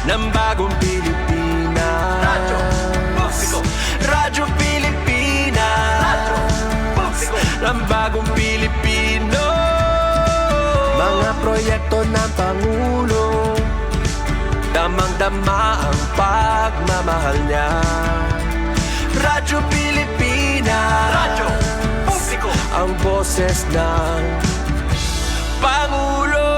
ng bagong Pilipinas. Radyo Publiko, Radyo Pilipinas, Radyo Publiko, ng bagong Pilipino. Mga proyekto ng Pangulo, damang-dama ang pagmamahal niya. Radyo Pilipinas, Radyo Publiko, ang boses ng Pangulo.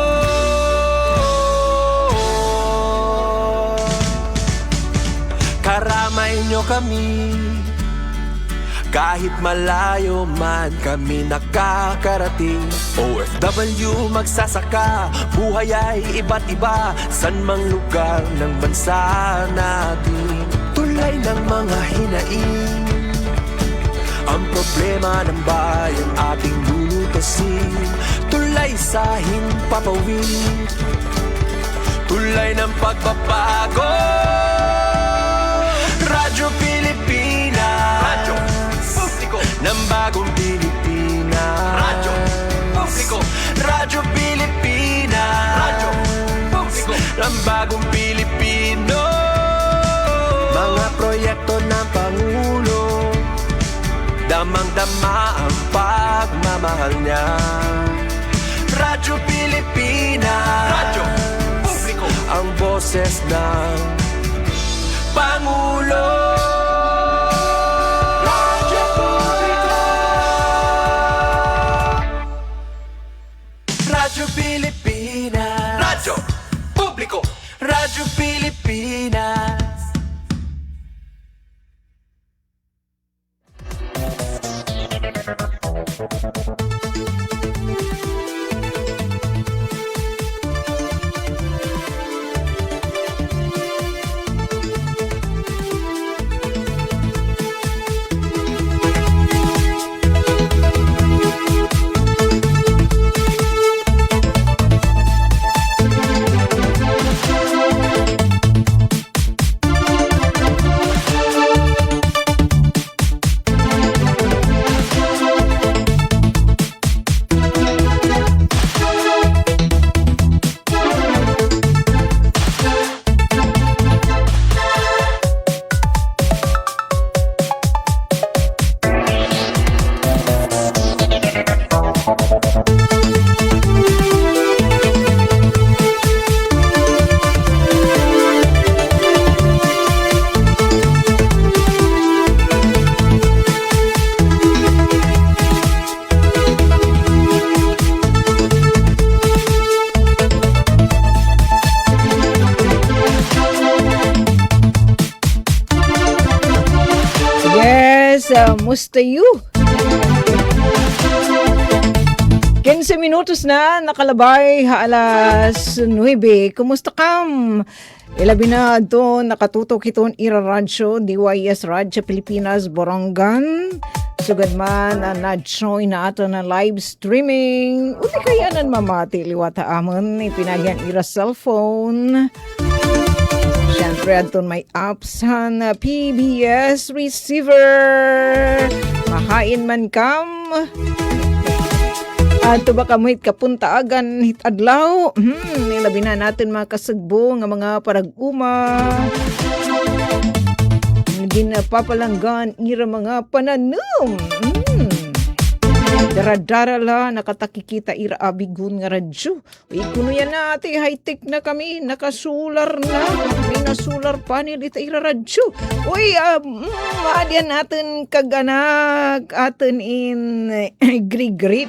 Karamay nyo kami, kahit malayo man kami nakakarating. OFW magsasaka, buhay ay iba't iba, san mang lugar ng bansa natin. Tulay ng mga hinaing, ang problema ng bayan ating lulutasin. Tulay sa himpapawid, tulay ng pagbabago. Radyo Pilipinas, Radyo Publiko, ng bagong Pilipinas. Radyo Publiko, Radyo Pilipinas, Radyo Publiko, ng bagong Pilipino. Mga proyekto ng Pangulo, damang-dama ang pagmamahal niya. Radyo Pilipinas, Radyo Publiko, ang boses ng Pangulo. Radyo Publiko, Radyo Pilipinas, Radyo Publiko, Radyo Pilipinas. Musta you? 15 minutos na nakalabay alas 9. Kumusta kam? Ilabi na ito nakatutok iton Ira Radyo, DYS Radyo Pilipinas, Borongan. Sugad man na join na ato na live streaming. Uti kaya nan mamati liwata amon ipinagyan Ira cellphone. Siyempre, aton may apps na PBS receiver. Mahain man kam. Ato ba kamuhit kapuntaagan hit adlaw. Nilabi na natin mga kasagbo nga mga parag-uma. Ginapapalanggan ira mga pananum. Dara-dara la nakatakikita ira abigun nga radyo. Uy, kuno yan na ate, high-tech na kami, nakasular na. May nasular panel ita ira radyo. Uy, maadyan natin kaganak atin in grigrit.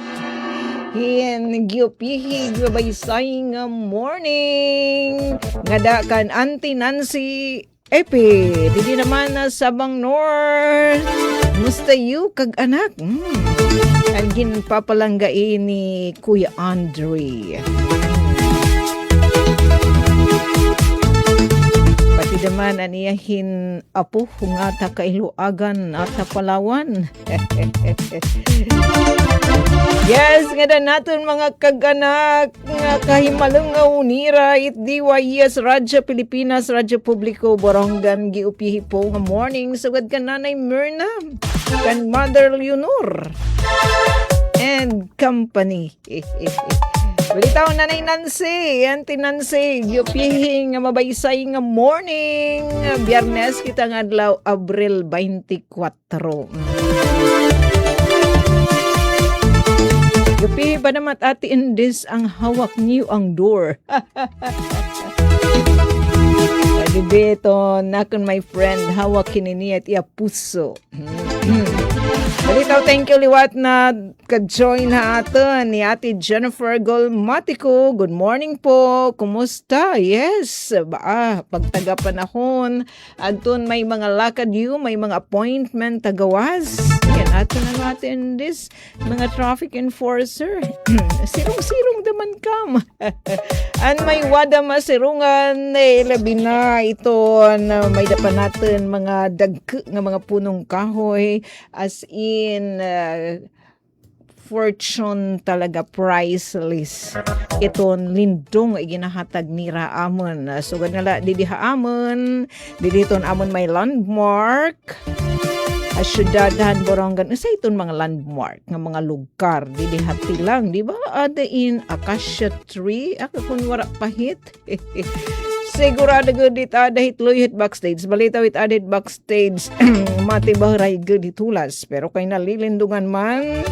Hin giupihi gibaysay nga morning. Ngada kan Auntie Nancy Epi. Dili naman na Sabang North. Musta you kag anak? Ang ginpapalanggain ni Kuya Andre. Pati naman aniyahin apo nga ta kailuagan at Palawan. Yes, nga na natin mga kaganak nga kahimalong nga unira it DYS Radyo Pilipinas, Radyo Publiko, Borongan, giupihi po nga morning. Sugad ka Nanay Myrna, kan Mother Leonor, and company. Balitaw Nanay Nancy, Auntie Nancy, yupihing nga mabaysay nga morning. Biyernes kita nga adlaw Abril 24. Yupi ba naman ati Indis ang hawak niyo ang door? Dito, nakon my friend, hawak kinini at iya puso. Balitaw, thank you liwat na ka-join na atin ni Ate Jennifer Golmatico. Good morning po. Kumusta? Yes. Pagtaga panahon, adton may mga lakad you, may mga appointment tagawas. Yan ato na natin this mga traffic enforcer. Sirong-sirong daman kam. An may wada masirungan labi na ito na may dapan natin mga dagke nga mga punong kahoy as in fortune talaga priceless. Iton lindong ay ginahatag ni Raamon. So ganala didiha amon, diditon amon may landmark. Asyudadahan Borongan. Sa iton mga landmark nga mga lugar didihati lang, di ba? Ada in acacia tree, ako kung wala pahit. Sigurado good it ada hitloy hit backstage. Balita with added backstage. Mati baharay good hitulas. Pero kay nalilindungan man,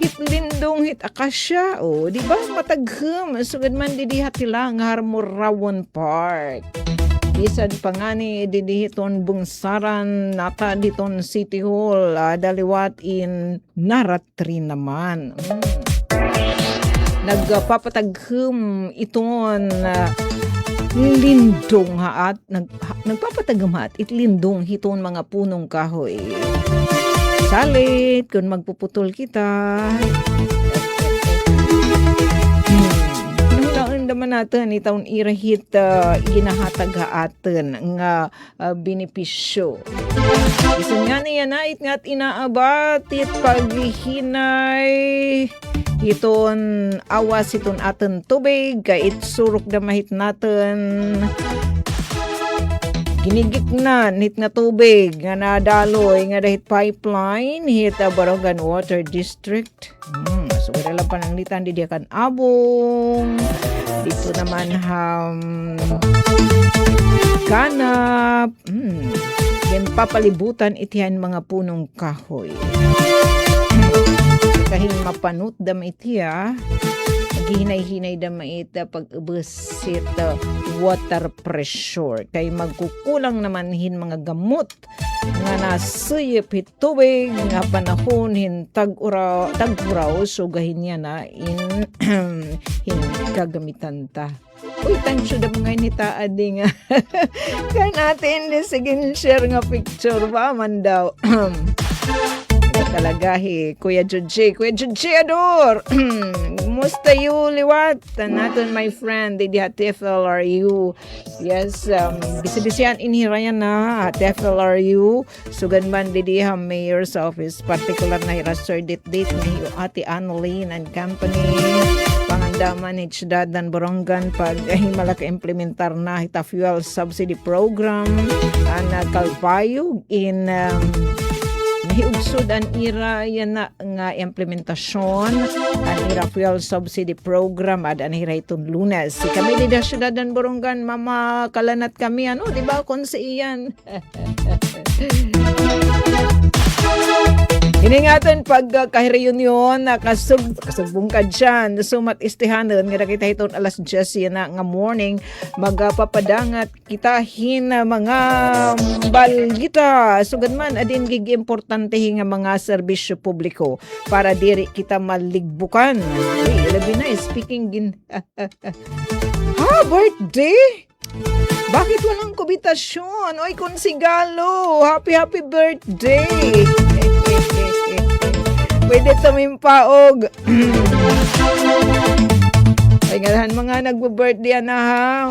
hit lindong hit acacia. O, di ba? Matagham. Sugad man didihati lang Harmorawan Park. Bisan pa nga ni didihiton bungsaran nata diton City Hall daliwat in Naratri naman. Nagpapatagham iton lindong haat nagpapatagham haat itlindong hiton mga punong kahoy. Salit kung magpuputol kita. Naman natin itong irahit ginahatag atin nga benepisyo. Isan nga niya na itngat inaabat it paghihinay iton awas iton atin tubig kay itsurok damahit natin ginigik na nit nga tubig nga nadaloy nga dahit pipeline hit Barongan Water District. So wala pa nang litan di dia kan abong dito naman kanap yan papalibutan itihan mga punong kahoy kahing mapanut dam itiya maghihinay-hinay dam ita pag-ubusit water pressure kay magkukulang naman hin mga gamot nga nasuyip hit tubig nga panahon hin tag-uraw so gahin niya na in kagamitan ta. Uy, tansyo da mga inita ading kaya natin sige share nga picture ba man daw. Kalagahi, Kuya Juji Ador. Musta you liwat? Naton my friend, Didi TFLRU. Yes, bisibisiyan inhirayan na TFLRU. Sugan man Didi Mayor's Office, particular na hirasor date ni Ate Annalyn and Company. Pangandaman ni Chdadan Borongan pag malaka implementar na hita fuel subsidy program na kalpayog in nahiugsod ang ira yan na nga implementasyon ang ira fuel subsidy program at ang ira itong Lunes. Si kami di da Syudadan Borongan mama kalanat kami di ba kung sa iyan. Iningatan pag kahireyunyon kasugbungkad siyan sumat istihanan nga nakita itong alas 10 yan nga morning magpapadangat kita hin mga balgita sugad man adin gig importante nga mga serbisyo publiko para diri kita maligbukan. Labi na speaking birthday? Bakit walang kubitasyon? Oy, konsigalo! Happy birthday! Pwede tumimpaog. Ay ngalahan mga nagbo-birthday na ha.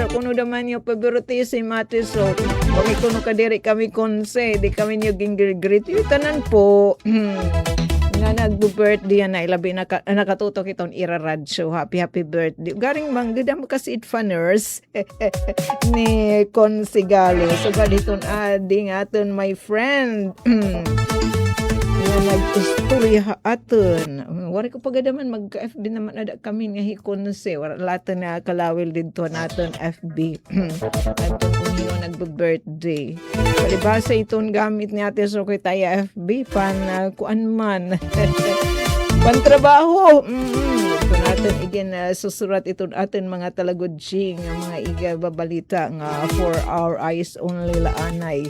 Kuno naman yung paborito si Mate so. Wag kuno kadiri kami konse, di kami niyo ginggrit. Yung tanan po. Nga nagbo-birthday na ilabi nakatutok itong Ira Radyo. Happy birthday. Garing manggada mo kasi itfaners ni Consigalo. So ganitong ading aton my friend. nag-istorya aton. Wari ko pagadaman mag-FB naman ada kami nga hikonse. Wala lahat na kalawil dito natin FB. Aton uniyo nagbe-birthday. Palibasa itong gamit ni Ate Sokoy tayo FB pan kuan man. Pantrabaho. Ito natin again susurat ito atin mga talagodsing mga iga babalita nga for our eyes only laanay.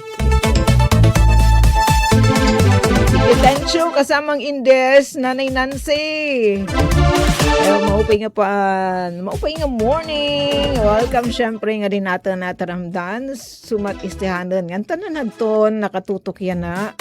Tensyo kasamang Indes, Nanay Nancy. Maupay nga morning. Welcome syempre nga din natin nataramdan. Sumat istihanan. Nga tanan naton, nakatutok yan na.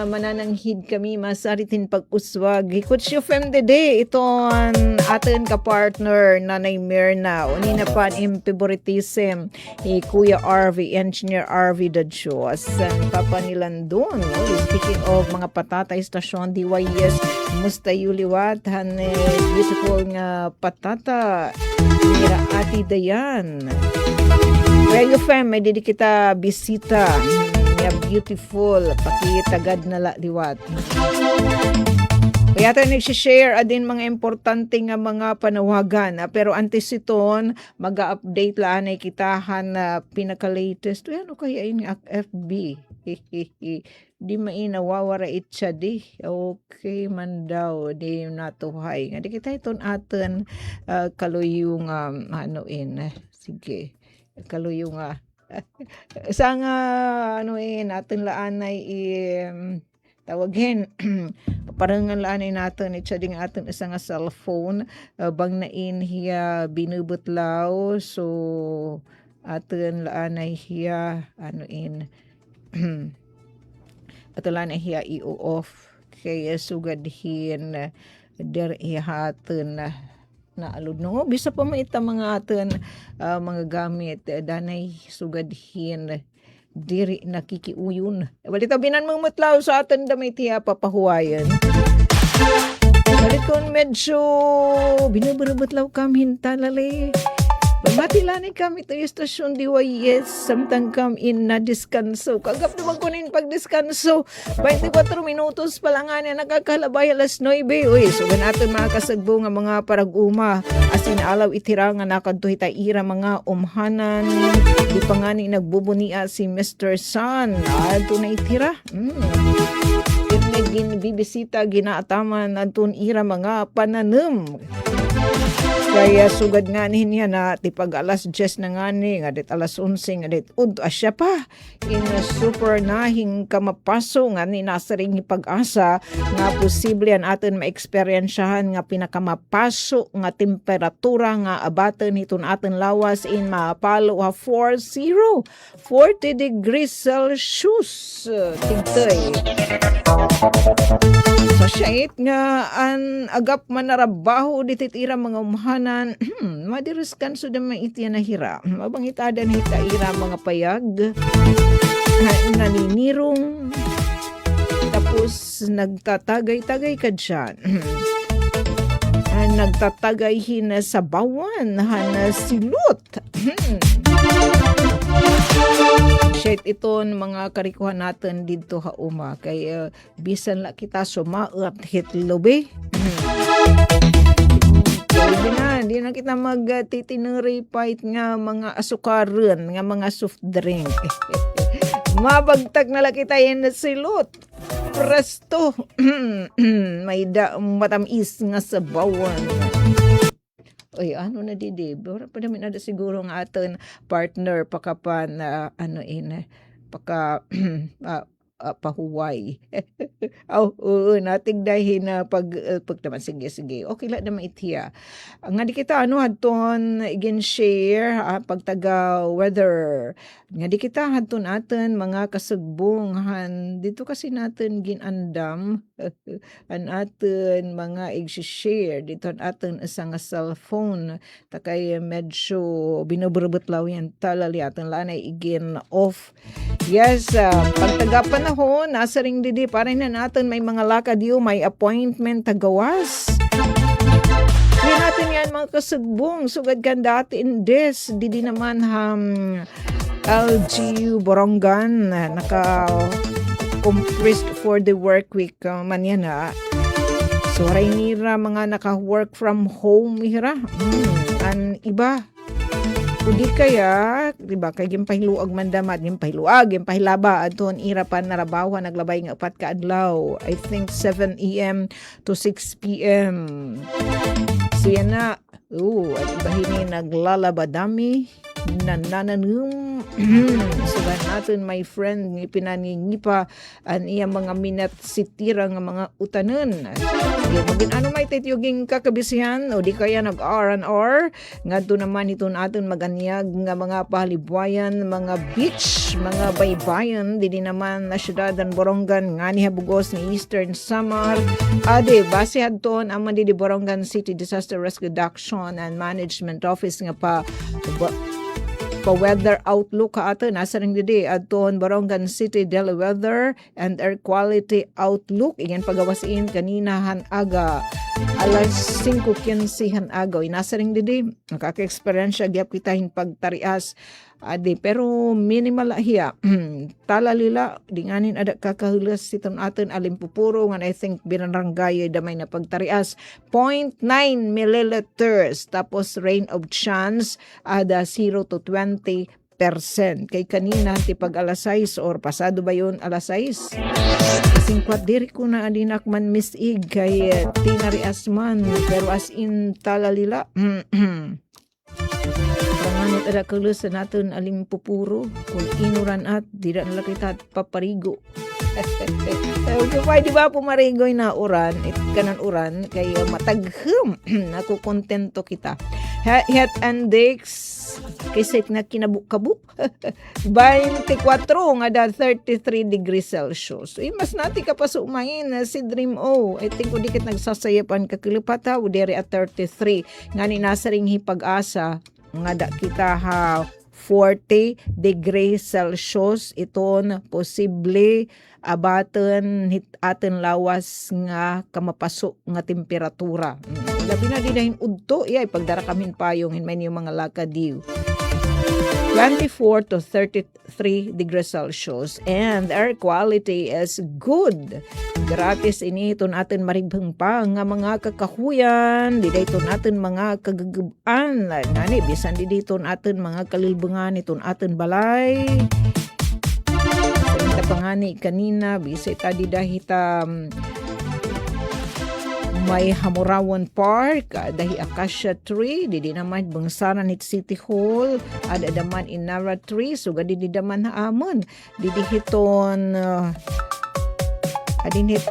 Manananghid kami masaritin pag-uswag. Hikutsyo femdede iton atin ka-partner Nanay Mirna. Uni na pa ang favoritism ni Kuya RV, Engineer RV Dadjos. Papa nilandon. Speaking of mga patatay stasyon DYS, musta yuliwat han beautiful nga patata nira Ati Dayan. Radio Fem, may didi kita bisita. Beautiful, pakitagad na liwat. Kaya tayo nagsishare adin mga importante nga mga panawagan. Pero antes iton, mag-update lang ay kitahan na pinaka-latest. Ano kaya ini FB? Di mainawawara itcha di. Okay man daw, di natuhay. Nga di kita iton atin kaluyong sige, kaluyong sa nga natin laanay tawagin paparangan laanay natin itsa ding atin isa nga cellphone bang nain hiya binubutlaw so atin laanay hiya atin laanay hiya i-off kaya sugadhin der ihatin na alud no bisa pa maita mga atin mga gamit danay sugadhin diri nakikiuyon balita binan mong mutlaw sa atin damay tiya papahuwayan balit kon medyo binubutlaw kami hintalali Bamatilani kami to yung stasyon DYS samtang kam in na diskanso. Kagap naman ko nin pagdiskanso. 24 minutos pa lang nga niya nakakalabay alas 9. Uy, so natin mga kasagbo nga mga parag-uma. Asin alaw itirangan nakadto ira mga umhanan. Di pa nga ni nagbubunia si Mr. Sun. Ito na itira. Bibisita ginaataman antun ira mga pananam. Kaya sugad nga niya na tipag alas 10 na nga ni nga dit alas 11 nga dit asya pa in super nahing kamapaso nga ni nasaring pag-asa nga posible an atin ma-experiensyahan nga pinakamapaso nga temperatura nga abaten hiton atin lawas in mapalo 40 degrees Celsius tingtoy. So siya nga an agap manarabaho dititira mga umhanan madiruskan so damay itiya na hira mabang itada na ira mga payag naninirong tapos nagtatagay-tagay ka dyan nagtatagay hina sa bawan hana silot Shit iton mga karikuhan natin dito hauma kay bisan la kita sumaat hitlobe di na kita magtitinuri fight nga mga asukaran nga mga soft drink mabagtag na la kita yan na silot presto may matamis nga sa bawan. Oy, ano na didi? Bora pa namin na siguro ng aton partner pakapan pahuway. Nating dahin na pag naman sige. Okay lang naman itiya. Nga di kita hadton again share pagtaga weather. Nga di kita hadton atin mga kasugbonghan. Dito kasi natin ginandam an atin mga i-share dito atin isang cellphone takay medyo binuburbutlaw yan talali atin lanay igin off. Yes, pagtaga panahon nasa ring didi parang na natin may mga lakad yun, may appointment tagawas. Hindi natin yan mga kasugbong sugad kan dati indes didi naman LGU Borongan compressed for the work week man yan ha. So ray nira mga naka-work from home hira. An iba. Udi kaya, di ba, kay gimpahiluag man damat, gimpahilaba, aton ira pa narabawa, naglabay nga 4 ka adlaw. I think 7 a.m. to 6 p.m. So yan na, at ibahin ni naglalaba dami, nanananum. So natin, my friend, ipinaningipa ang iya mga minat sitira nga mga utanan. Sige, magin ano may tityuging kakabisihan o di kaya nag-R&R nga doon naman ito natin maganyag nga mga pahalibwayan, mga beach, mga baybayan, di naman na syudad ang Borongan nga ni habugos ni Eastern Samar. Ade, base hadton ang mandi di Borongan City Disaster Risk Reduction and Management Office nga pa weather outlook ka ato nasa ring didi adton Borongan City Daily Weather and Air Quality Outlook ingan pagawasin kanina aga alas 5:15 aga nasa ring didi nakaka-experience gyap kita hin pagtarias adi pero minimal hiya talalila dinganin ada kakahulas siton aton alimpupuro nga I think binarangay damay na pagtarias 0.9 milliliters tapos rain of chance ada 0 to 20%. Kay kanina ti pag alas 6 or pasado ba yun alas 6 kasing kwat diri ko na adinak man misig kay tinarias man pero as in talalila panganit ada kalus sa natin alimpupuro kung inuran at di na kita paparigo. Di ba pumarigoy na uran it kanan uran kay mataghem ako kontento kita het index kisik na kinabuk-kabuk 24 nga da 33 degrees Celsius mas nati ka pa sumain si Dream O I think udikit nagsasayapan kakilipata udere at 33 nga ni nasaring hipag-asa nga da kita ha 40 degrees Celsius iton posible abaten aten lawas nga kamapaso nga temperatura. Labi na dinahin udto iya pagdara kamin payong in may mga lakadiw. 24 to 33 degrees Celsius and air quality is good. Gratis ini ito natin maribhang pa nga mga kakahuyan, di dito natin mga kagagubaan, nani bisan di dito natin mga kalilbangan ito natin balay. Sa pangani kanina, bisay tadi dahita may Hamurawan Park, dahi Acacia Tree, di naman bangsaran it City Hall, ada daman Inara Tree, so gadi di daman haamon, di hiton adin hit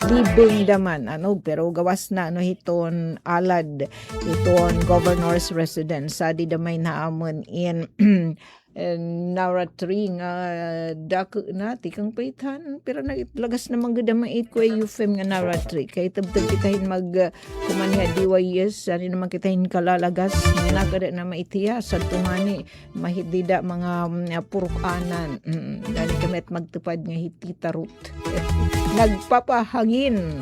libong daman pero gawas na hiton alad hiton Governor's Residence sa di damay naamon in Nara Tree nga dako na tikang paitan pero nagitlagas na mga damait ko eufem nga Nara Tree kay tabtab kitahin mag kumaniha DYS ani naman kitahin kalalagas nagada na maitiya sa tungani mahidida mga purukanan dali kamet magtupad nga hitita route nagpapahangin.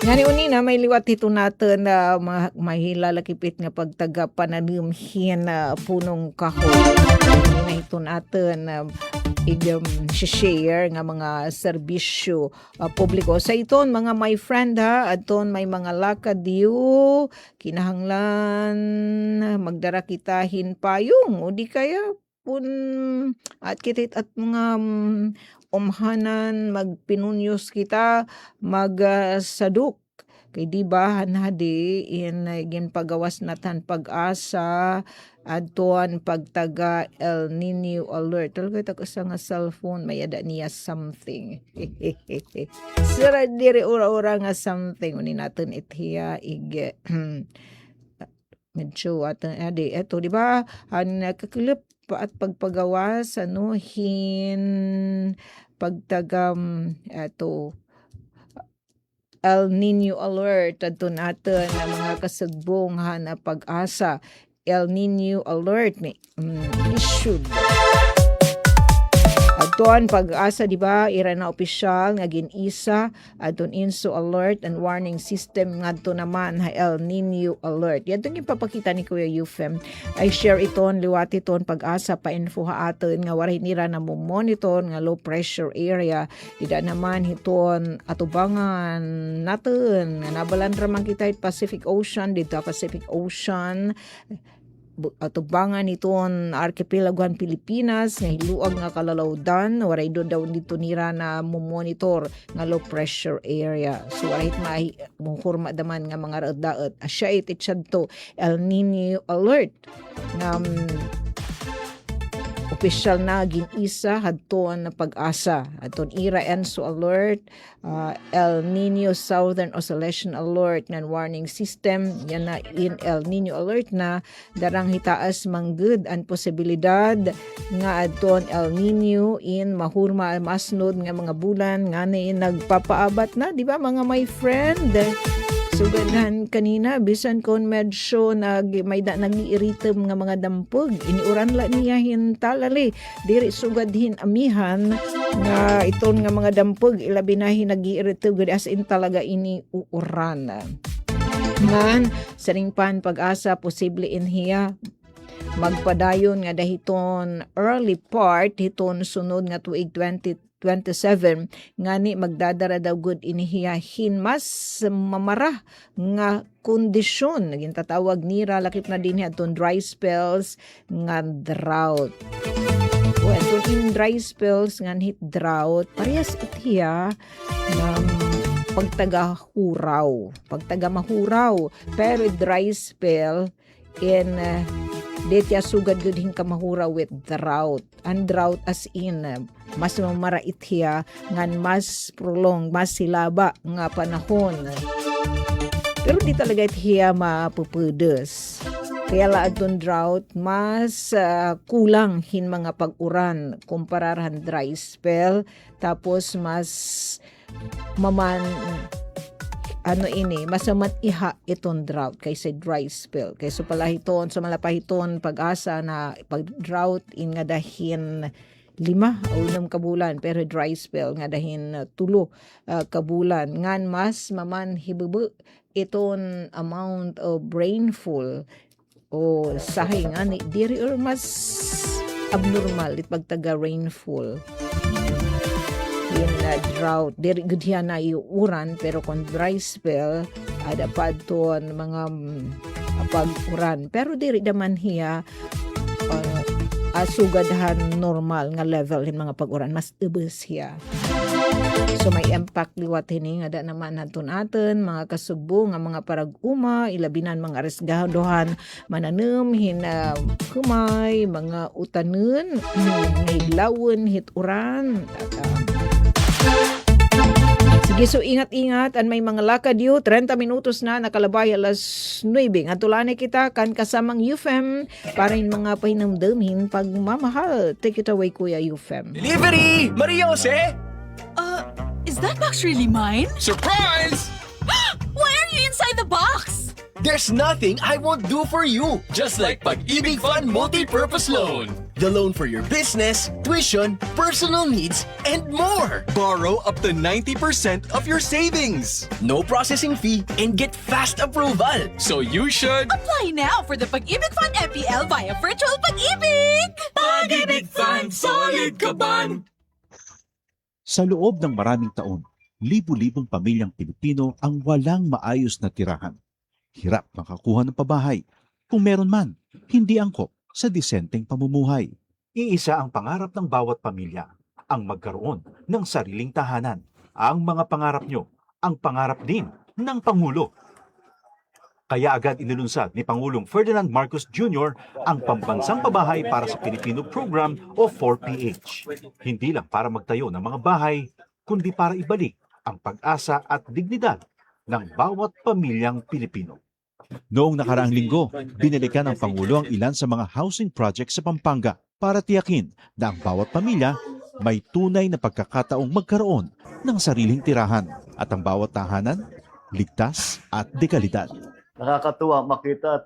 Ngani unina may liwat ito natin na mahilalakipit nga pagtaga pananimhin na punong kahoy. Na ito natin share nga mga serbisyo publiko. Sa iton mga my friend aton may mga lakadiyo kinahanglan magdara kitahin payong o di kaya pun at kitit at mga umhanan magpinunyos kita magsaduk kay di ba hanhadi in ginpagawas natan pag-asa adtuan pagtaga El Nino alert talaga ta sa nga cellphone may ada niya something sira diri ura-ura nga something unin natin ithiya ige medyo at adi eto di ba kakilip at pagpagawas hin pagtagam eto El Nino alert adto natin ang mga kasagbong na pag-asa El Nino alert ni issued Adton pag-asa di ba ira na opisyal nga gin-isa adton inso alert and warning system ngadto naman ha El Nino alert. Yadtong ipapakita ni Kuya Euphem ay share iton liwati ton pag-asa pa info ha aton nga waray nira na mo monitor nga low pressure area ida naman hiton atubangan natin nga nabalan ra man kita Pacific Ocean dito Pacific Ocean atubangan iton archipelagoan Pilipinas nga hiluag nga kalalawdan waray do daw dito nira na monitor nga low pressure area so waray mahurma daman nga mga daot asya iti to El Nino alert nga opisyal na gin-isa hadton na pag-asa adton ira ENSO alert El Nino Southern Oscillation alert nga warning system yan na in El Nino alert na darang hitaas manggod ang posibilidad nga adton El Nino in mahurma masnod nga mga bulan nga ni nagpapaabat na di ba mga my friend. Sugadhan kanina bisan kon medyo nag-iiritem nga mga dampog iniuran la niya hintalali diri sugadhin amihan nga iton nga mga dampog ilabi na nag-iiritem gud as in talaga ini uuran man saringpan pag-asa posible in hiya magpadayon nga dahiton early part hiton sunod nga tuig 2027 ngani magdadara daw gud inihiyahin mas mamara nga kondisyon naging tatawag nira lakip na din adton dry spells nga drought. Adton in dry spells nga hit drought parehas itiya pagtaga mahuraw pero dry spell in detya sugad gud hin kamahura with drought. And drought as in mas mamarait hiya ngan mas prolong, mas silaba nga panahon. Pero di talaga hiya mapupudes. Kaya laadton drought mas kulang hin mga pag-uran kumparahan dry spell tapos mas maman masamat iha iton drought kaysa dry spell kaysa palahiton sa malapahiton pag-asa na pag-drought in nga dahin 5 o 6 kabulan pero dry spell nga dahin 3 kabulan ngan mas maman hibubu iton amount of rainfall o sahay nga ni diri or mas abnormal it pagtaga rainfall in drought diri gud hiya na iuran pero kung dry spell ada pa ton mga pag-uran pero diri daman hiya sugadhan normal nga level in mga pag-uran mas ubos hiya so may impact liwat hini nga da naman naton aton mga kasugbo nga mga parag-uma ilabinan mga resgadohan mananem hin kumay mga utanen ngaylawon hit uran sige, so ingat-ingat an may mga lakad yu 30 minutos na nakalabay alas 9 nga tulani kita kan kasamang Euphem para in mga pahinamdamin pagmamahal. Take it away Kuya Euphem. Delivery! Maria Jose! Is that box really mine? Surprise! Why are you inside the box? There's nothing I won't do for you. Just like Pag-ibig Fund Multi-Purpose Loan. The loan for your business, tuition, personal needs, and more. Borrow up to 90% of your savings. No processing fee and get fast approval. So you should... Apply now for the Pag-ibig Fund MPL via Virtual Pag-ibig! Pag-ibig Fund, solid ka ban! Sa loob ng maraming taon, libu-libong pamilyang Pilipino ang walang maayos na tirahan. Hirap makakuha ng pabahay. Kung meron man, hindi angkop sa disenteng pamumuhay. Iisa ang pangarap ng bawat pamilya, ang magkaroon ng sariling tahanan. Ang mga pangarap nyo, ang pangarap din ng Pangulo. Kaya agad inilunsad ni Pangulong Ferdinand Marcos Jr. ang Pambansang Pabahay para sa Pilipino Program o 4PH. Hindi lang para magtayo ng mga bahay, kundi para ibalik ang pag-asa at dignidad ng bawat pamilyang Pilipino. Noong nakaraang linggo, binalikan ng Pangulo ang ilan sa mga housing projects sa Pampanga para tiyakin na ang bawat pamilya may tunay na pagkakataong magkaroon ng sariling tirahan at ang bawat tahanan ligtas at dekalidad. nakakatuwa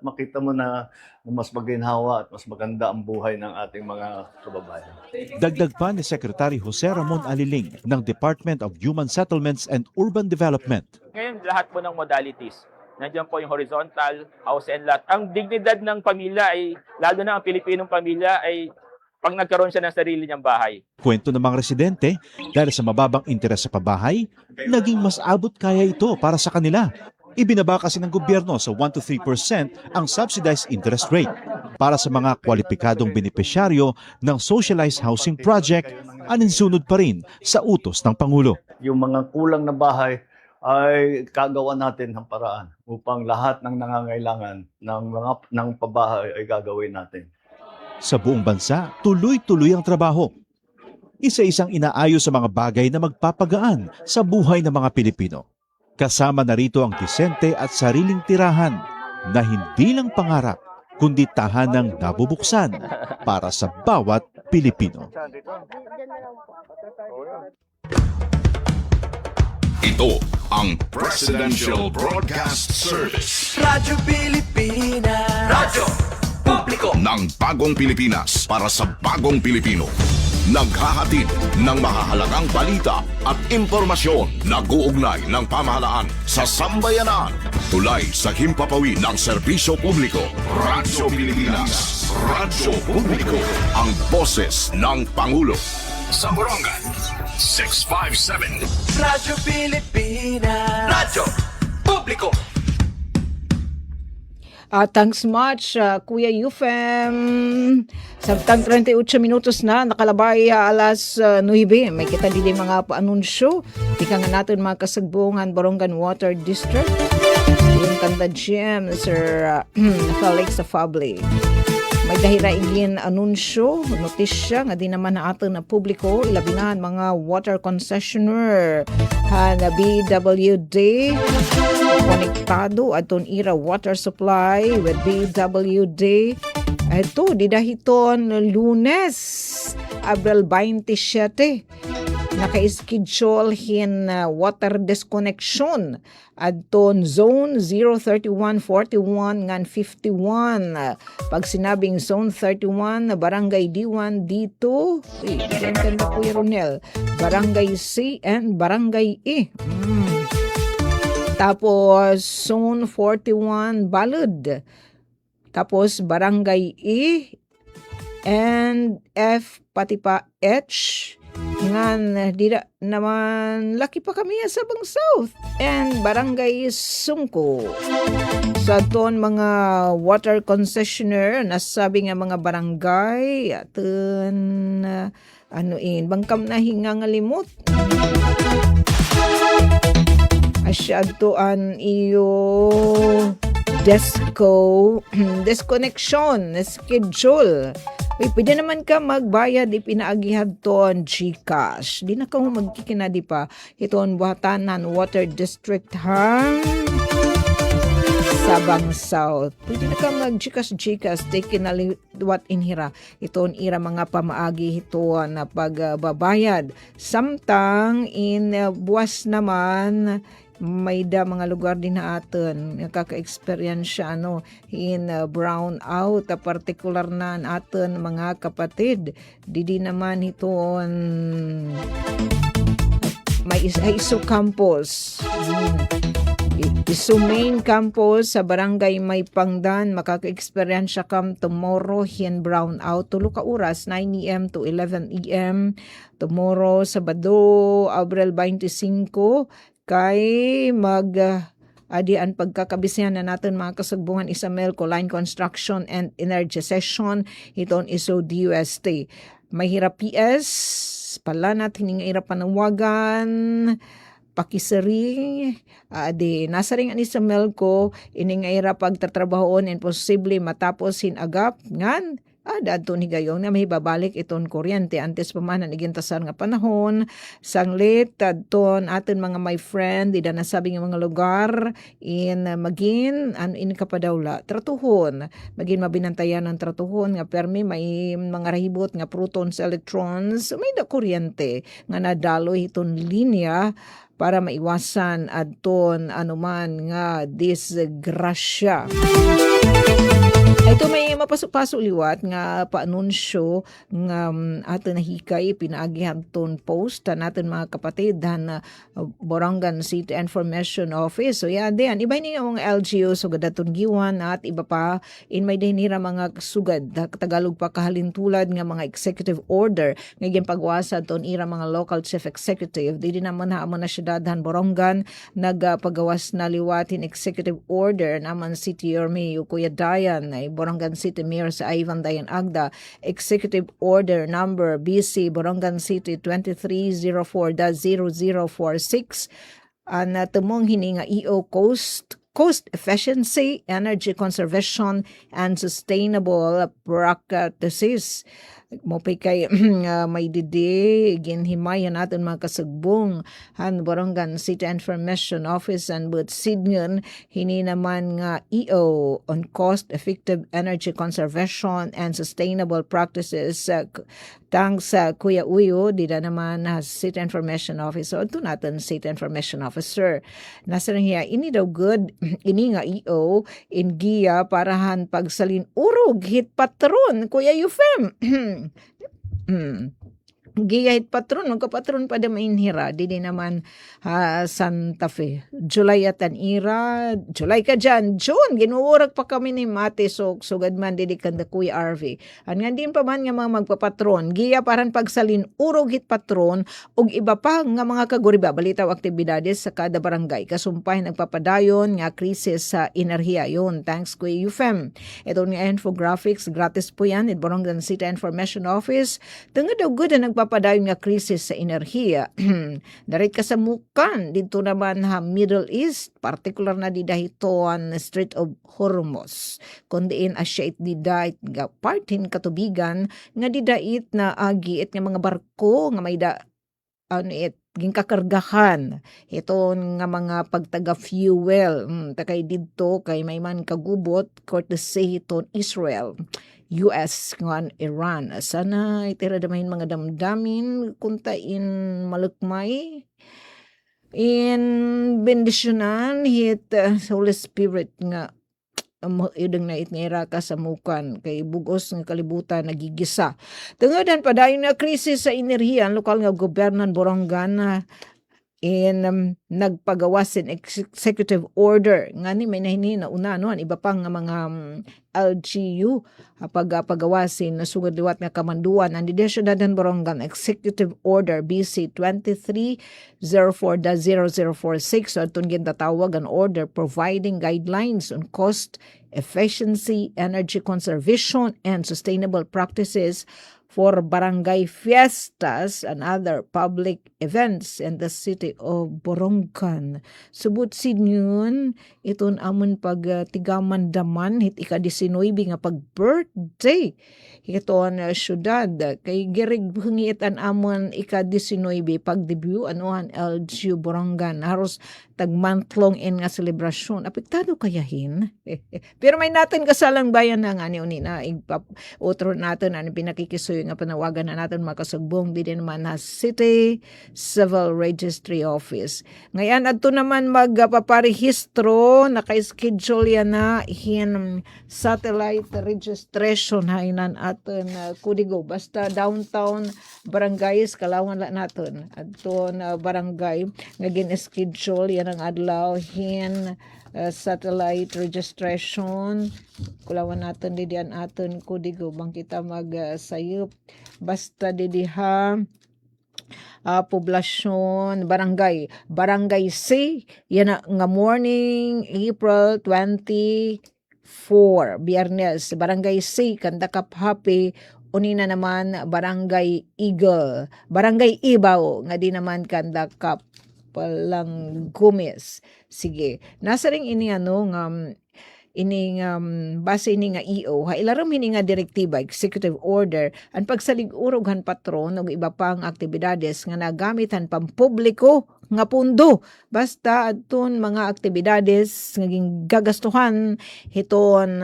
makita mo na mas maginhawa at mas maganda ang buhay ng ating mga kababayan. Dagdag pa ni Secretary Jose Ramon Aliling ng Department of Human Settlements and Urban Development. Ngayon, lahat po ng modalities. Nandiyan po yung horizontal, house and lot. Ang dignidad ng pamilya ay, lalo na ang Pilipinong pamilya, ay pag nagkaroon siya ng sarili niyang bahay. Kwento ng mga residente, dahil sa mababang interes sa pabahay, naging mas abot kaya ito para sa kanila. Ibinaba kasi ng gobyerno sa 1 to 3% ang subsidized interest rate para sa mga kwalipikadong benepisyaryo ng socialized housing project, aninsunod pa rin sa utos ng Pangulo. Yung mga kulang na bahay ay kagawa natin ng paraan upang lahat ng nangangailangan ng pabahay ay gagawin natin. Sa buong bansa, tuloy-tuloy ang trabaho. Isa-isang inaayos sa mga bagay na magpapagaan sa buhay ng mga Pilipino. Kasama na rito ang disente at sariling tirahan na hindi lang pangarap, kundi tahanang nabubuksan para sa bawat Pilipino. Ito ang Presidential Broadcast Service. Radyo Pilipinas. Radyo Publiko. Ng bagong Pilipinas para sa bagong Pilipino. Naghahatid ng mahahalagang balita at impormasyon na guugnay ng pamahalaan sa sambayanan. Tulay sa himpapawid ng serbisyo publiko. Radyo Pilipinas. Radyo Publiko. Ang boses ng Pangulo. Sa Borongan, 657. Radyo Pilipinas. Radyo Publiko. Thanks much, Kuya Yufem. Samtang 38 minutos na, nakalabay alas 9. May kita dili mga paanunsyo. Tika nga natin mga kasagbungan, Borongan Water District. Yung kanda GM, Sir Felix Afable. May dahira igin anunsyo, notisya nga di naman na ato na publiko, ilabinahan mga water concessioner na BWD konektado aton ira water supply with BWD. Ito, didahiton Lunes, Abril 27. Naka-schedule hin water disconnection adton zone 03141 ngan 51. Pag sinabing zone 31 barangay D1 D2 diyan na Kuya Ronel, barangay C and barangay E. Tapos zone 41 Balud, tapos barangay E and F pati pa H ngan dida naman laki pa kami sa Sabang South and barangay Sungko. Sa ton mga water concessioner nasabi nga mga barangay aton bangkam na hinga nga limot asyadtoan iyo disconnection schedule. Uy, pwede naman ka magbayad ipinaagihad ton GCash. Di na ka magkikinadi pa. Iton buhatanan Water District Sabang South. Pwede na ka mag-GCash. Take na what inhira. Iton ira mga pamaagi ito na pagbabayad. Samtang in buwas naman may da mga lugar din na aton nakaka-experience in brown out particular na aton mga kapatid didi naman ito may iso campus iso main campus sa barangay May Pangdan makaka-experience kam tomorrow hin brown out tulo ka oras 9 AM to 11 AM tomorrow Sabado Abril 25 kay adian pagkakabisihan na natin mga kasagbungan Isamelco Line Construction and Energization iton iso DUST. May hirap PS pala natin nga irap panawagan pakisari di nasa ring ani Isamelco ini nga irap pagtatrabahoon and posible matapos hinagap ngan Dadto ni gayong na may babalik iton kuryente antes pa man ang igintasan nga panahon sang late adton aton mga my friend di na nasabi nga mga lugar in magin in kapadawla tratuhon magin mabinantayan ng tratuhon nga permi may mga rahibot nga protons electrons may da kuryente nga nadaloy iton linya para maiwasan adton anuman nga disgrasya. Ito may mapasok-pasok liwat nga paanunsyo nga aton nahikay pinaagihan ton post natin mga kapatid na Borongan City Information Office. So yan din, iba ni mga LGU sugad daton giwan at iba pa in may dinira mga sugad Tagalog pa kahalintulad nga mga executive order nga pagwasa ton ira mga local chief executive di naman na siya dadhan Borongan nagpagawas na liwatin executive order naman City Yorme Kuya Dayan ay Borongan City Mayor sa Ivan Dayan Agda, Executive Order Number BC Borongan City 2304.0046 na tumong hini nga EO Cost Efficiency, Energy Conservation, and Sustainable Practices. Mo pay kay may didi ginhimayan natin mga kasagbong han Borongan City Information Office and but Sidnyon hini naman nga EO on Cost Effective Energy Conservation and Sustainable Practices thanks sa Kuya Uyo dida naman City Information Officer o natin City Information Officer nasa niya ini daw good ini nga EO in giya parahan pagsalin urog hit patron Kuya Yufem giyahit patron magkapatron pa da mainhira di naman Santa Fe July at ira July ka dyan June ginuurag pa kami ni Mate sugad man di kanda Kuya RV nga din pa man nga mga magpapatron giya paran pagsalin urog hit patron ug iba pa nga mga kaguriba balitaw aktibidades sa kada barangay kasumpay nagpapadayon nga krisis sa enerhiya yon thanks Kuya UFM ito nga infographics gratis po yan at Borongan City Information Office tungod daw good na nagpapadayon nga krisis sa enerhiya darit kasamukan dito naman Middle East particular na didahiton Strait of Hormuz kundiin asyait didait nga partin katubigan nga didait na agi nga mga barko nga may ginkakargahan iton nga mga pagtaga fuel takay didto kay may man kagubot courtesy iton Israel US ngan Iran sana itira damahin mga damdamin kunta in malukmay in bendisyonan hit Holy Spirit nga ideng na itnira kasamukan kay bugos ng kalibutan nagigisa tungodan padayon na krisis sa enerhiya ang lokal nga gobernan Borongan in nagpagawasin executive order nga ni may nahini na una no iba pang nga mga LGU pagawasin na sugad liwat nga kamanduan ang Syudadan Borongan Executive Order BC 2304.0046 so atong gintatawag ang order providing guidelines on cost efficiency, energy conservation, and sustainable practices for barangay fiestas and other public events in the city of Borongan. Subot sinyon, iton amon pagtigaman daman, hit ika-19 nga pag-birthday. Iton syudad, kay girig hungitan amon ika-19 pag-debut, anuhan LGU Borongan. Haros tag-month-long in nga selebrasyon. Apektado kayahin? Pero may natin kasalang bayan na nga ni na utro natin ang pinakikisuyo nga panawagan na natin makasagbong din naman na City Civil Registry Office. Ngayon adto naman magpaparehistro naka-schedule yan na hin satellite registration hainan aton kudigo basta downtown barangays kalawan la naton adto na barangay nga gin-schedule yan ang adlaw hin satellite registration kulawan natin didian aton kudigo bang kita magsayop basta didiha poblasyon barangay C yan nga morning April 24 Biyernes barangay C kanda kaphapi unina naman barangay Eagle barangay Ibaw nga di naman kanda kap palang Gomez. Sige. Nasa ring ini nga ining base ini nga EO ha ilaram hini nga direktiba executive order ang pagsalig-urog han patron ug iba pang aktibidades nga nagamitan pampubliko nga pundo basta adton mga aktibidades nga gagastuhan hiton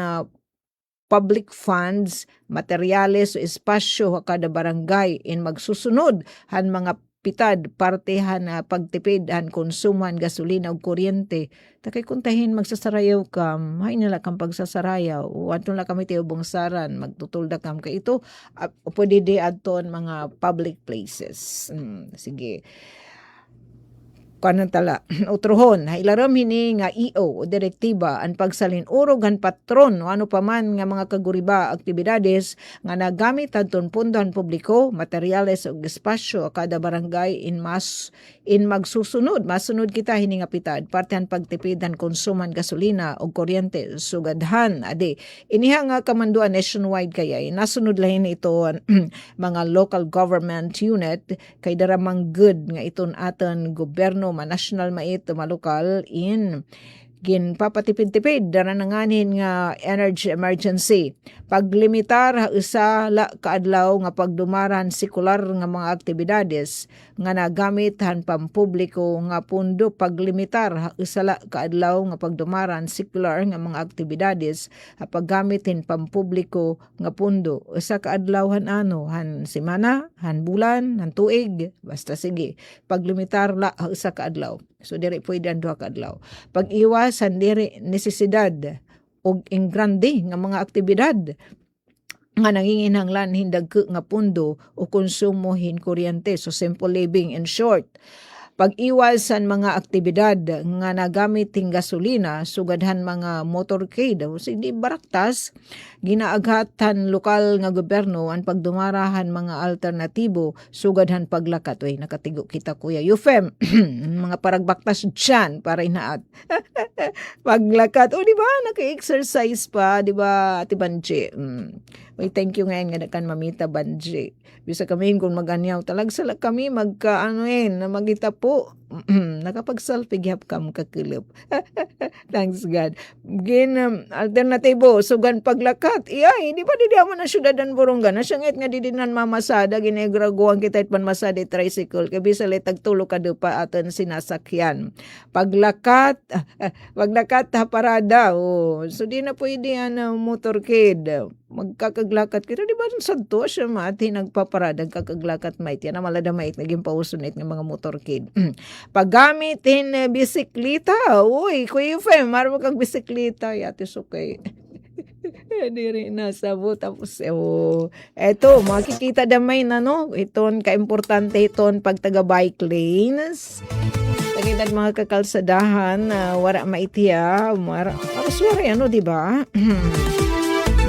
public funds, materyales o espasyo kada barangay in magsusunod han mga pitad partehan na pagtipid han konsuman gasolina ug kuryente takay kuntahin magsasarayaw kam hay nila kang pagsasarayaw wadto la kami tiubong saran magtutulda kam kay ito pwede di adton mga public places sige kanan tala utrohon ilaram hini nga EO o direktiba ang pagsalin-urog han patron o ano paman nga mga kaguriba aktibidades nga nagamit adton pundohan publiko materyales ug espasyo kada barangay in magsusunod masunod kita hini nga pitad partehan pagtipidan konsuman gasolina ug kuryente sugadhan adi iniha nga kamanduan nationwide kaya nasunod lahin ito mga local government unit kay daramang good nga iton aton gobyerno national mait malokal in gin papatipid-tipid dara nanganin nga energy emergency paglimitar ha isa la kaadlaw nga pagdumaran sekular nga mga aktibidades nga nagamit han pampubliko nga pundo paglimitar ha isa la kaadlaw nga pagdumaran sekular nga mga aktibidades ha paggamitin pampubliko nga pundo isa kaadlaw han semana han bulan han tuig basta sige paglimitar la ha isa kaadlaw. So diri pwede ang duha ka adlaw. Pag-iwasan diri necesidad og grande nga mga aktibidad nga nanginginhanglan hindag nga pundo o konsumo hin kuryente. So simple living in short. Pag-iwasan mga aktibidad nga nagamit ting gasolina sugadhan mga motorcade o hindi baraktas ginaaghatan lokal nga gobyerno ang pagdumarahan mga alternatibo sugadhan paglakat oy nakatigo kita kuya Euphem mga paragbaktas dyan para inaat paglakat o di ba naka-exercise pa di ba Ate Banji oy thank you ngayon nga kan mamita Banji bisa kami kung maganyaw talagsala kami magkaanoin na magita po nakapag-selfie gyap kam kakilip thanks God gin alternatibo sugan paglakat iyay di pa di mo na syudadan Borongan na siyangit nga di dinan mamasada ginegraguan kita it panmasada tricycle kay bisa letag tulo ka pa aton sinasakyan paglakat ha parada so di na pwede motorcade magkakaglakat kita di ba santo siya mati nagpaparada kaglakat mait yan na malada mait naging pausunit ng mga motorcade paggamitin bisikleta uy kuya Euphem maro kag bisikleta yate sukay diri na sabot tapos eto makikita damay na no iton ka-importante iton pag taga bike lanes tagad mga kakalsadahan wara maitiya mara ano di ba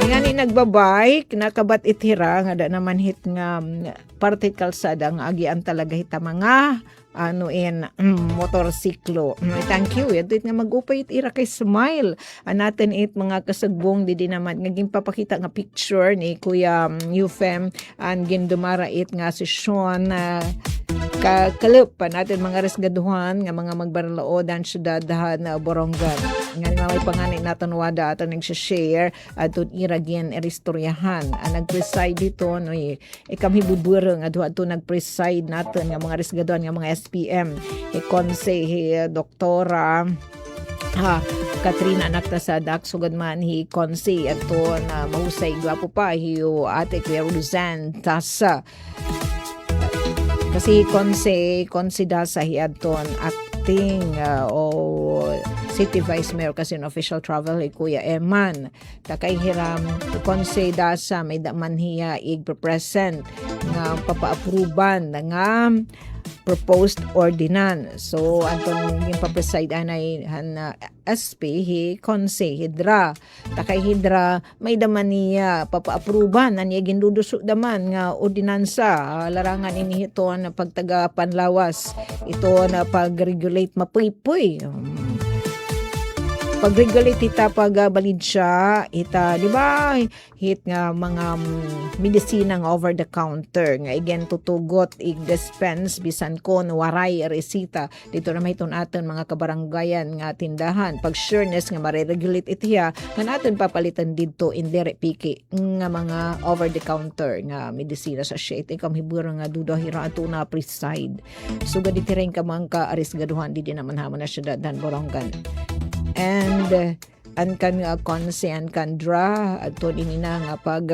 nga ni nagbabike nakabat itira nga da naman hit nga parte kalsada nga agian talaga hita mga motorsiklo. Thank you. Ito nga mag-upay ira kay Smile. Natin mga kasagbong di naman naging papakita nga picture ni Kuya Euphem and gindumara nga si Sean kakalip pa natin mga resgaduhan nga mga magbaraloodan syudadahan na Borongan. Nga may panganay natin wada ato nag-share at iragyan eristoryahan. Nag-preside dito kami bubureng at ito nag-preside natin nga mga resgaduhan nga mga SPM konse doktora Katrina Naktasadak sugad man konse ato na mahusay gwapo pa ate Kuya Ruzan Tasa kasi konse dasa hiadton acting o City Vice Mayor kasi official travel Kuya Eman takay hiram konse dasa may daman hiya present nga papa-approvean nga proposed ordinance. So, anton yung papreside anay SP, konse, hidra. Takay hidra, may daman niya papa-apruban, niya ginduduso daman nga ordinansa. Larangan ini ito na pagtaga panlawas. Ito na pag-regulate mapuy-puy. pag-regulate ita pagbalid siya ita di ba hit nga mga medisina nga over the counter nga again tutugot i-dispense bisan kon waray resita dito na mahitun aton mga kabaranggayan nga tindahan pag sureness nga mare-regulate itiya nga naton papalitan didto indire piki nga mga over the counter nga medisina sa siya iti kamhiburo nga duda hira ato na preside sugad iti rin ka mga arisgaduhan di naman hamon na siya dan borongan and an kan konse an kan dra adto dinhi na nga pag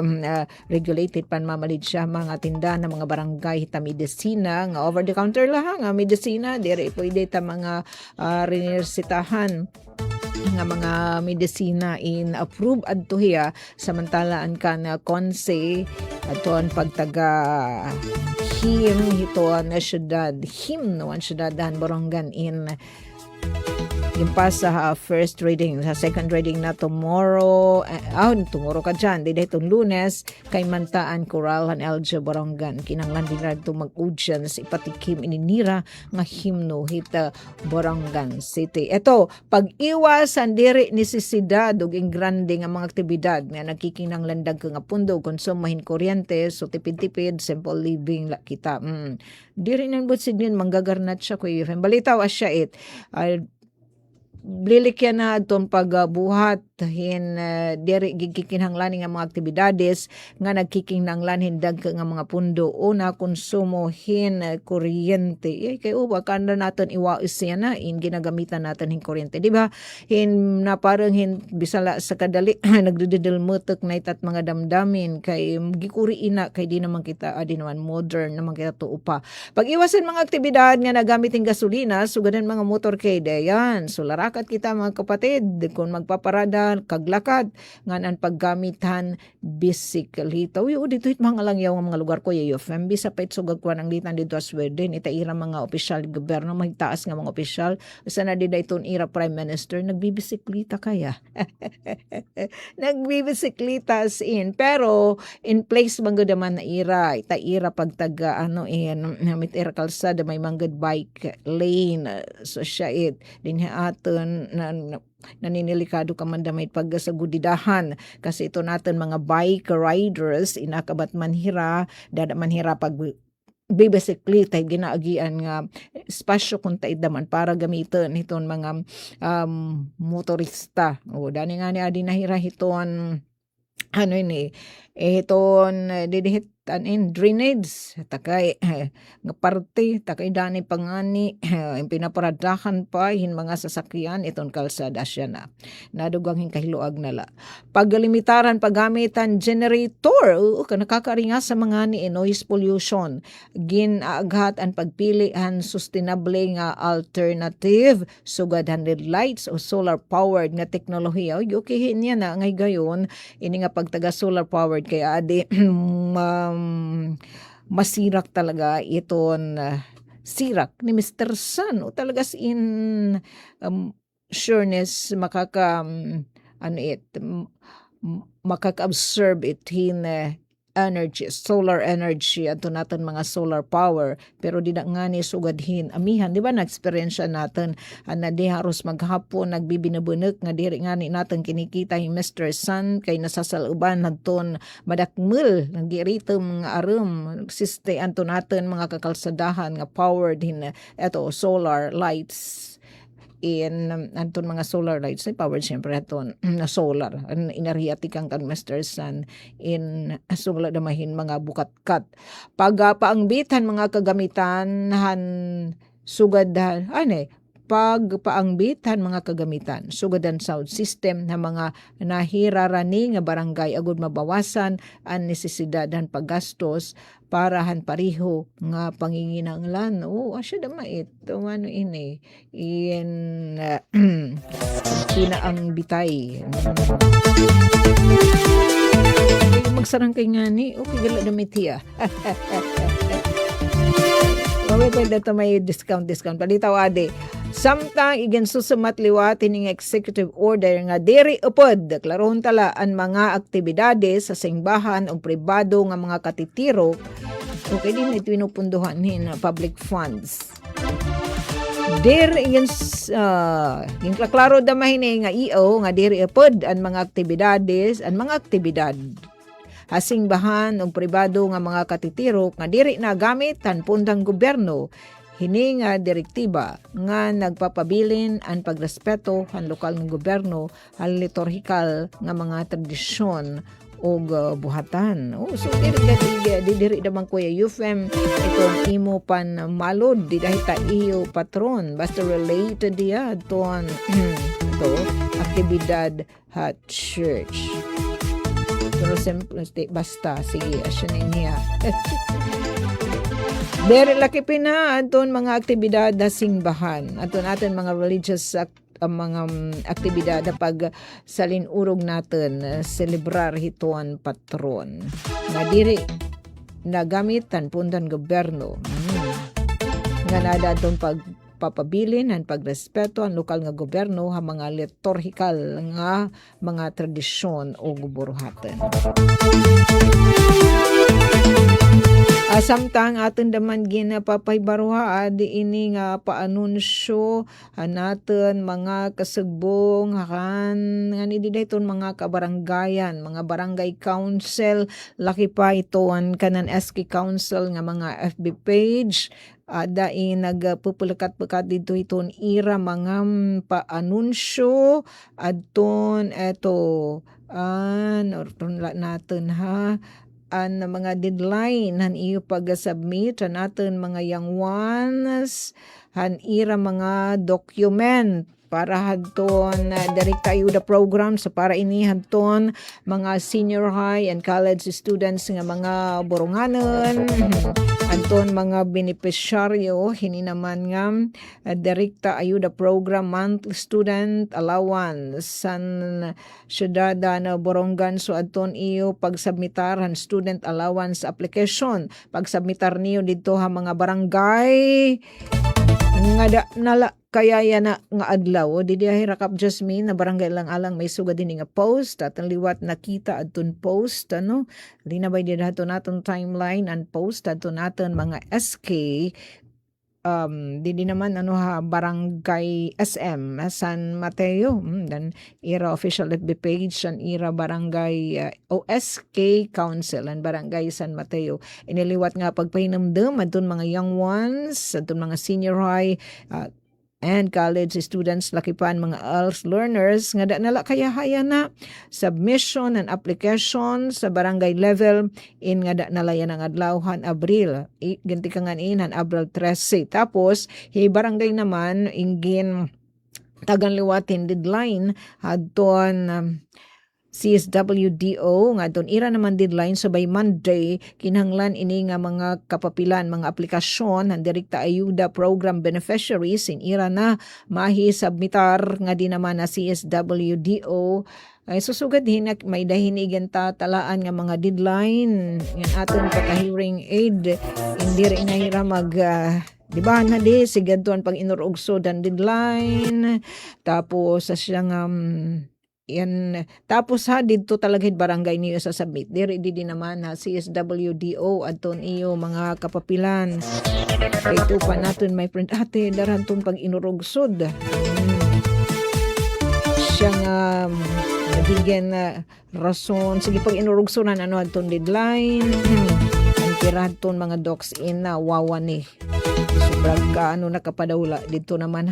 regulated pan mamalid siya mga tindahan ng mga barangay hita medisina nga over the counter lang nga medisina dire pwede ta mga renersitahan nga mga medisina in approve adto hiya samantala an kan konse adto an pagtaga him hito na syudad him no an syudadan borongan in yung pa sa first reading, sa second reading na tomorrow, tomorrow ka dyan, di itong Lunes, kay Mantaan, Coral, and Elja Borongan. Kinanglan din na ito mag-udyan sa ipatikim ininira nga himno hita Borongan City. Ito, pag-iwasan diri necesidad ug grande nga mga aktibidad nga nagkikinanglan dag nga pundo, konsumahin kuryente, so tipid-tipid, simple living la kita. Diri nang butsid yun, manggagarnat siya kuya. Balitaw asya lilikyan na itong pagbuhat diri gikikinhanglan nga mga aktibidades nga nagkikinanglan hindag nga mga pundo una konsumo kuryente kay uba kanda naton iwaos yan na in ginagamitan natin hin kuryente di ba na parang bisala sa kadali nagdududulmutok na itat mga damdamin kay gikuri ina kay di naman kita di naman modern naman kita tuo pa pag-iwasan mga aktibidad nga nagamit ng gasolina sugadan mga motorcade yan sularakat kita mga kapatid kung magpaparada kaglakad nganan paggamitan bisikleta. Uy, dito mga langyaw nga mga lugar ko UFM sa pait sugag ko nang litan dito as Sweden itaira mga opisyal gobyerno magtaas nga mga opisyal sana di da iton ira prime minister nagbibisikleta kaya. Nagbibisikleta as in pero in place banggo naman na ira pagtaga mitira kalsada may mga bike lane so siya din aton naninilikado ka man damay pagsagudidahan kasi ito natin mga bike riders inakabat manhira dada manhira pag bibisikleta ginaagian nga espasyo kung taiddaman para gamitin iton mga motorista o dani nga ni adi nahira hiton iton didihit drainage takay nga parte takay dani pangani pinaparadahan pa hin mga sasakyan iton kalsada siya na nadugang hin kahiluag nala paglimitaran paggamitan generator nakakaringa sa mga ni noise pollution ginaghat ang pagpilian sustainable nga alternative sugad 100 lights o solar powered nga teknolohiya okay niya na ngay gayon ini nga pagtaga solar powered kaya adi masirak talaga iton sirak ni Mr. Sun o talaga in sureness makaka-absorb it in energy, solar energy ato natin mga solar power pero di na nga ni sugadhin amihan di ba na-experience natin na di haros maghapon nagbibinabunak nga diri nga ni natin kinikita yung Mr. Sun kay nasasaluban naton madakmel nagirito mga arum siste anto natin mga kakalsadahan nga powered hin eto solar lights in anton mga solar lights ay powered siyempre aton na solar inariatikang kan Mr. Sun in solar damahin mga bukatkat pagpaangbitan mga kagamitan sugadan pagpaangbitan mga kagamitan sugadan sound system na mga nahirarani nga barangay agud mabawasan ang nesesidadan paggastos parahan pariho nga panginginanglan asya damait ano ini in kinaang bitay magsarang kay ngani okay gala damit hiya pwede ito may discount palitaw ade samtang igen susumat liwatin ng executive order nga diri upod deklarohon tala ang mga aktibidades sa simbahan o pribado nga mga katitiro okay din ito pinupunduhan hin public funds Dir yung klaro da mahini nga iyo nga diri pod ang mga aktibidades, ang mga aktibidad hasing bahan og pribado nga mga katitirok nga diri na gamit tan pundang gobyerno hini nga direktiba nga nagpapabilin ang pagrespeto ang lokal nga gobyerno ang liturhikal nga mga tradisyon og buhatan. So diri naman kuya Euphem itong imo pan malod di dahil ta iyo patron basta related diya ton ito aktibidad at church. Pero simple basta sige asya niya. Dere laki pina aton mga aktibidad na singbahan aton mga religious ang mga aktibidad na pag salinurog natin celebrar hituan patron nga diri nagamitan pundan gobyerno nga nada itong pagpapabilin ang pagrespeto ang lokal nga gobyerno ha mga liturhikal nga mga tradisyon o buruhatan. Samtang aton daman ginapapaybaruha di ini nga paanunsyo natin mga kasugbong hakan nga ni dayton mga kabaranggayan, mga barangay council, laki pa itoan kanan SK Council nga mga FB page. Dai nagpupulakat-pukat dito iton ira mga paanunsyo adton eto natin ha ang mga deadline han iyo pag-submit natin mga young ones han ira mga document para hadton direkta ayuda program so para ini hadton mga senior high and college students nga mga boronganon anton mga beneficiaryo hini naman nga direkta ayuda program monthly student allowance san syudada na borongan so adton iyo pagsubmitar han student allowance application pagsubmitar niyo dito ha mga barangay nga nala kaya yan nga adlaw di hirakap Jasmine na barangay lang alang may sugad din nga post at ang liwat nakita adton post linabay din naton timeline and post adton naton mga SK di naman barangay SM San Mateo dan ira official FB page san ira barangay OSK Council and barangay San Mateo iniliwat nga pagpahinamdam adton mga young ones adton mga senior high and college students lakipan mga ALS learners nga nala kaya na submission and application sa barangay level in nga nala yan ang adlawhan Abril ganti kangan han Abril 13 tapos barangay naman ingin tagan liwatin deadline adton CSWDO nga don ira naman deadline so by Monday kinahanglan ini nga mga kapapilan mga aplikasyon ang direkta ayuda program beneficiaries in ira na mahi submitar nga di naman na CSWDO ay susugad din may dahinigan talaan nga mga deadline yan aton pagka-hearing aid hindi rin nahira mag di ba na di sigadton pag inurugso dan deadline tapos sa siyang yan tapos dito talaga barangay niyo sa submit diri di naman CSWDO adton iyo mga kapapilan ito pa natin my friend ate daranton pag inurugsod siyang nabigyan rason sige pag inurugsonan adton deadline ang tiraton mga docs in wawa ni sobrang ka nakapadawla dito naman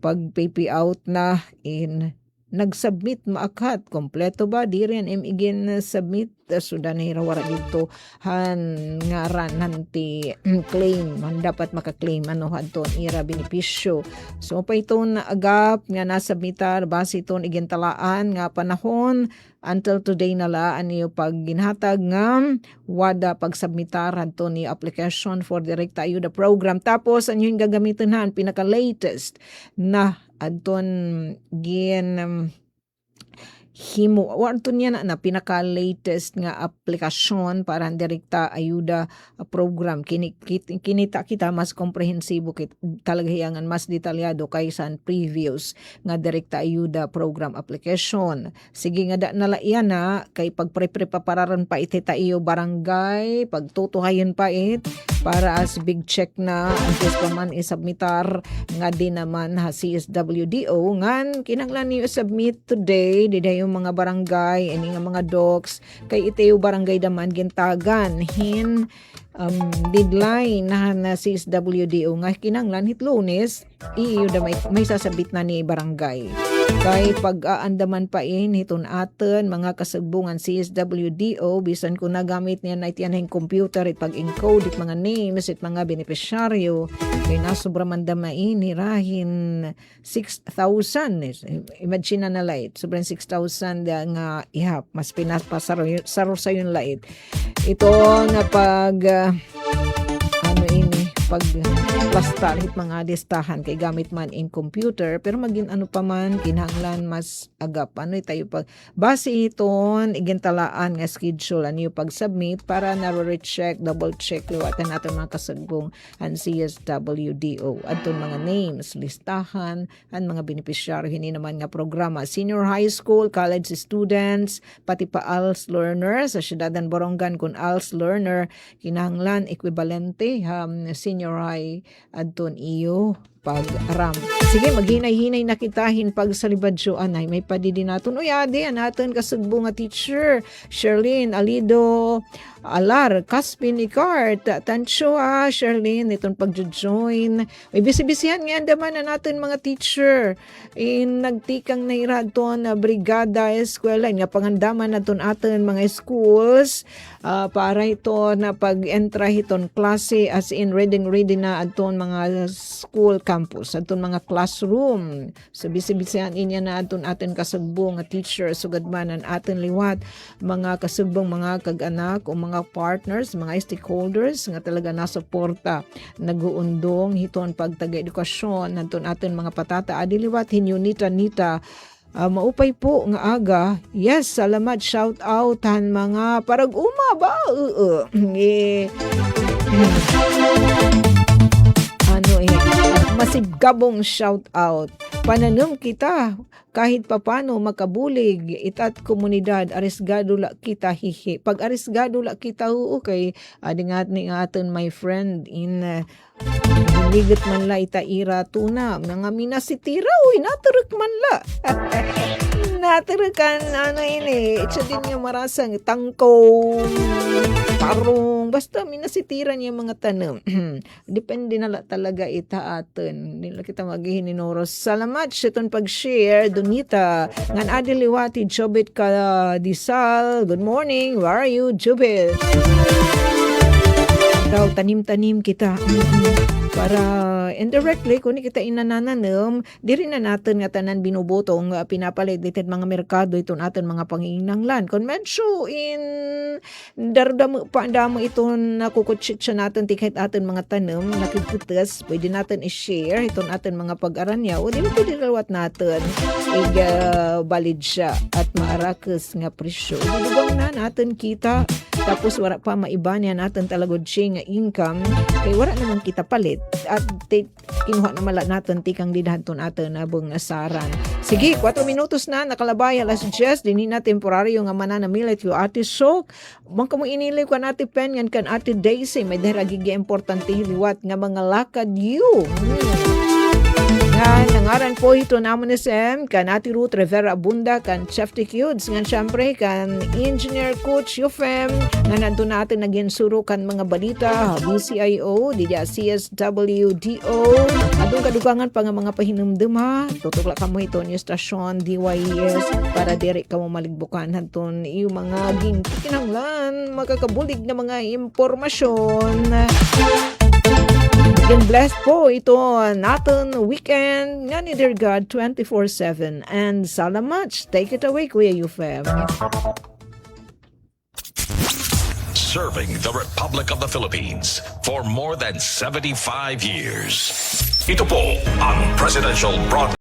pag pay out na in nag-submit maakat kompleto ba di rin imigin submit sudan hirawara dito ngaran nanti claim man dapat maka-claim hadton ira benepisyo so pa ito na agap nga nasubmitar base iton igintalaan nga panahon until today nalaan niyo pag ginhatag nga wada pagsubmitar hadton ni application for direkta ayuda program tapos ano yung gagamitin pinaka latest na adton himo warto niya na pinaka latest nga aplikasyon para direkta ayuda program kinita kita mas komprehensibo talaga hiyangan mas detalyado kaysa previous nga direkta ayuda program application sige nga nala iyan kay pagpre-prepararan pa itita iyo barangay pagtutuhayan pa para as big check na ang pa man isubmitar nga din naman ha CSWDO ngan kinahanglan niyo submit today diday yung mga barangay ani nga mga docs kay itayo barangay daman gintagan hin deadline na CSWDO nga kinahanglan hit Lunes iyo da may sasabit na ni barangay kay pag-aandaman pa hiton aton mga kasagbungan CSWDO bisan kung nagamit niya na itiyan ng computer it pag-encode it mga names it mga beneficiaryo kay nasobra man damain hirahin 6,000 imagine na light sobrang 6,000 nga ihap mas pinapasaro sa yun light ito na pag pag plastar hit mga listahan kay gamit man in computer pero maging ano pa man kinahanglan mas agap ano tayo pag base iton igintalaan nga schedule ano yung pag-submit para na-recheck double check liwatan natin mga kasagbong ang CSWDO adton mga names listahan ang mga beneficiaryo hindi naman nga programa senior high school college students pati pa ALS learners sa syudadan Borongan kung ALS learner kinahanglan equivalente senior high adton iyo pag-aram. Sige, maghinay-hinay na kitahin pag sa libadyo anay. May padidi natin. Uy, ade, natin kasugbo nga teacher. Sherlyn, Alido, Alar, Caspin, Icart. Tansyo Sherlyn, itong pag-join. May bisi-bisihan nga andaman na natin mga teacher. Nagtikang nairad to na brigada eskwela. Nga pangandaman na to atin mga schools. Para ito na pag-entra hiton klase as in reading na aton mga school campus aton mga classroom so bisi-bisihan inya na aton kasugbo nga teacher sugad man ang aton liwat mga kasugbong mga kag-anak o mga partners mga stakeholders nga talaga nasuporta naguundong hiton pagtaga-edukasyon aton mga patata adi liwat hinunita maupay po nga aga. Yes, salamat. Shout out han mga parag-uma ba? Masigabong shout out. Pananom kita kahit papano makabulig itat komunidad arisgado la kita hihi. Pag arisgado la kita kay adingat ni aton my friend in ligat man la itaira tuna mga minasitira uy naturek man la naturekan siya din yung marasang tangkong parong basta minasitira niya mga tanong depende na la talaga ita atin nila kita maghihininoros salamat siya ton pag-share Donita ngan adiliwati Jobit ka Disal good morning where are you Jobit daw tanim-tanim kita para indirectly kung kita inananam diri na natin nga tanan binubotong pinapalit dited mga merkado ito natin mga panginanglan kung medyo in dardam paandamo ito nakukutsit siya natin tikit atin mga tanam nakikutas pwede natin i-share ito natin mga pag-aranya o di ba pwede rawat natin balid siya at maarakas nga presyo dugong na natin kita tapos wala pa maiba niya natin talagod siya nga income kay wala naman kita palit at kinuha na mala natin tikang didhanton atin abong asaran. Sige, 4 minutos na nakalabay alas 10 dinhi na temporaryo nga mananamilit yung ate Sok. Bangka mo inili ko natin pen yan kan ate Daisy may deragigi importante liwat nga mga lakad you. Nangaran po ito namon SM kan Ati Ruth Rivera Abunda kan Chef Ticudes nga syempre kan Engineer Coach Yufem nga nandun natin naginsuro kan mga balita BCIO didya CSWDO adong kadugangan pa nga mga pahinumdum ha tutukla kamo ito yung stasyon DYES para diri kamo maligbukan hanton yung mga kinanglan makakabulig na mga impormasyon. Again, blessed po ito natin weekend nga ni Dear God 24/7 and salamat. Take it away, Kuya Yufem. Serving the Republic of the Philippines for more than 75 years. Ito po ang Presidential Broadcast